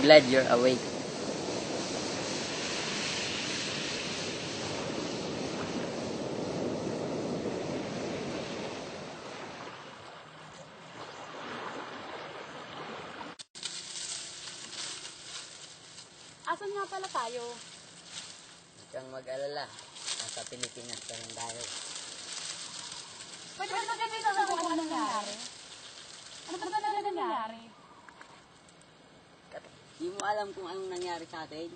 glad you're awake. Asan nga pala tayo? Huwag kang mag-alala. Nasa Pilipinas pa rin tayo. Pwede ba sabihin sa kung ano nangyari? Ano ba talaga nangyari? Di mo alam kung anong nangyari sa atin?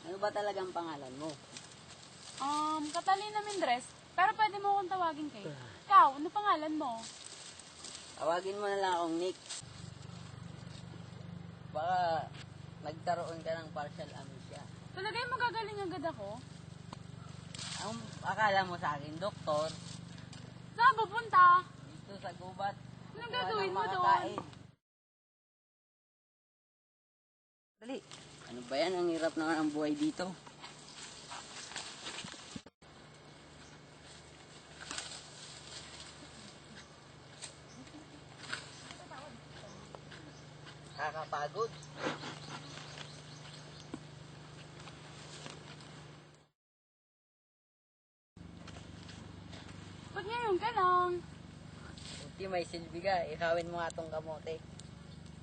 Ano ba talagang pangalan mo? Catalina Mendres. Pero pwede mo akong tawagin kay. Ikaw, ano pangalan mo? Tawagin mo na lang akong Nick. Baka nagkaroon ka ng partial amnesia. Talaga yung magagaling agad ako? Ang akala mo sa akin, doktor, Saan pupunta? dito sa gubat. Anong gagawin mo doon? makakain. Dali. Ano ba yan? Ang hirap naman ang buhay dito. Kakapagod. Ba't ngayon ka lang? Buti may silbi ka. Ikawin mo nga tong kamote.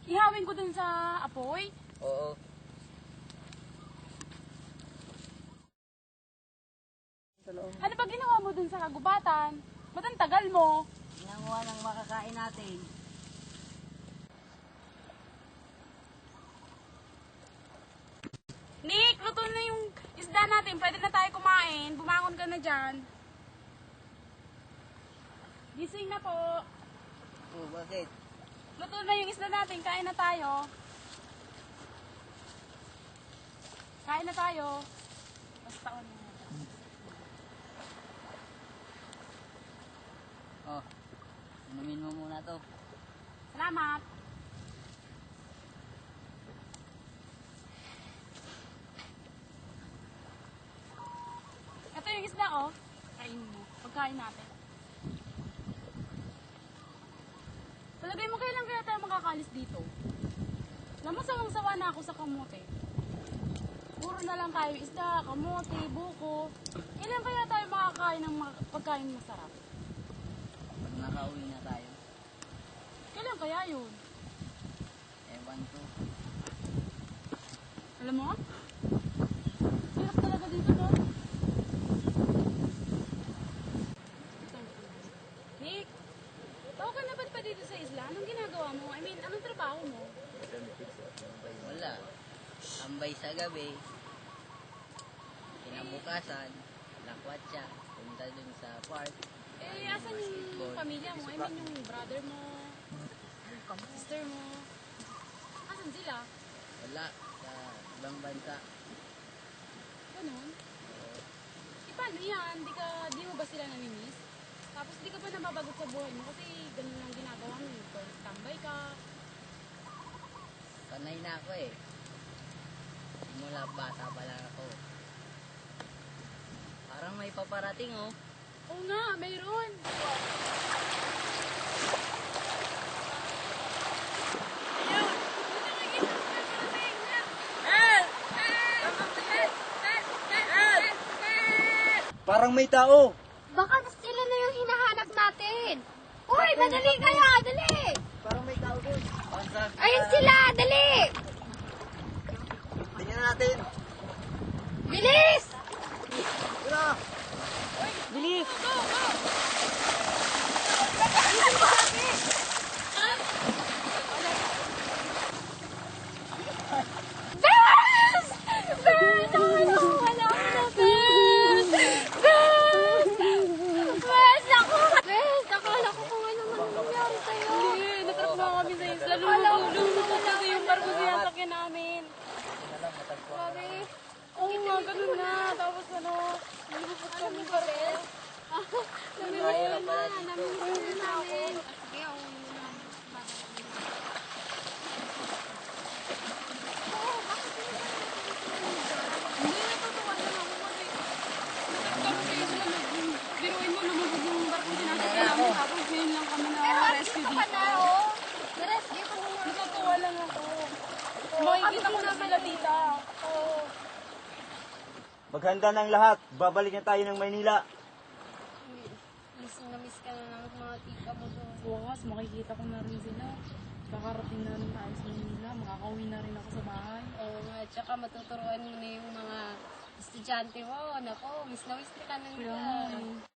Ihawin ko dun sa apoy? Oo. Ano ba ginawa mo dun sa kagubatan? Ba't ang tagal mo? Nanguha ng makakain natin. Nick, luto na yung isda natin. Pwede na tayo kumain. Bumangon ka na dyan. Gising na po. Oo, bakit? Luto na yung isda natin. Kain na tayo. Kain na tayo. Basta on. Oh, inumin mo muna to. Salamat. Ito yung isda, oh. Kain mo. Pagkain natin. Palagay mo kailan kaya tayo makakalis dito? Alam mo, sawang-sawa na ako sa kamote. Puro na lang tayo isda, kamote, buko. Kailan kaya tayo makakain ng pagkain masarap? Pag nakauwi na tayo, Kailan kaya yun? ewan ko. Alam mo? Hirap talaga dito, no? Nick, tao ka na ba't pa dito sa isla? Anong ginagawa mo? I mean, anong trabaho mo? Wala. Ambay sa gabi. Kinabukasan, lakwat siya. Punta dun sa park. Eh, asan yung pamilya mo? I mean, yung brother mo, sister mo. Asan sila? Wala. Sa ibang bansa. Ganun. Eh, paano yan? Di mo ba sila namimiss? Tapos di ka ba nababagot sa buhay mo? Kasi ganun lang ginagawa mo. Tambay ka. Sanay na ako eh. Simula bata pa lang ako. Parang may paparating oh. Oo nga, mayroon. Parang may tao. Baka sila na yung hinahanap natin. Uy, madali kayo, dali! Parang may tao doon. Ayun sila, dali! Tingnan natin. Bilis! Tara. Bilis. Bes! Bes! Wala ko na, Bes! Bes! Bes, ako! Bes, nakala ko kung ano man nangyari sa'yo. Hindi, natrap na kami sa isla. Wala ko Lumulubog kasi yung barko sinasakyan namin. Grabe. Oo nga, ganun na. Tapos ano, lumulubog kami sa barko. Mahirap pala dito. Namimiss na namin. Sige, ako yun na. Hindi, natutuwa lang ako kasi natrap kami sa isla. Biruin mo, lumulubog yung barko sinasakyan namin. Tapos ngayon lang kami na-rescue Dito dito. ka na, oh. Na-rescue ka na nga. Natutuwa lang ako. Kami Makikita ko din naman Maghanda ng lahat. Babalik na tayo ng Maynila. Miss na miss ka na ng mga tita mo doon. Bukas, makikita ko na rin sila. Kakarating na rin tayo sa Manila. Makakauwi na rin ako sa bahay. Oo nga, tsaka matuturuan mo na yung mga estudyante mo. Nako, miss na ka na Kaya nila. nga, eh.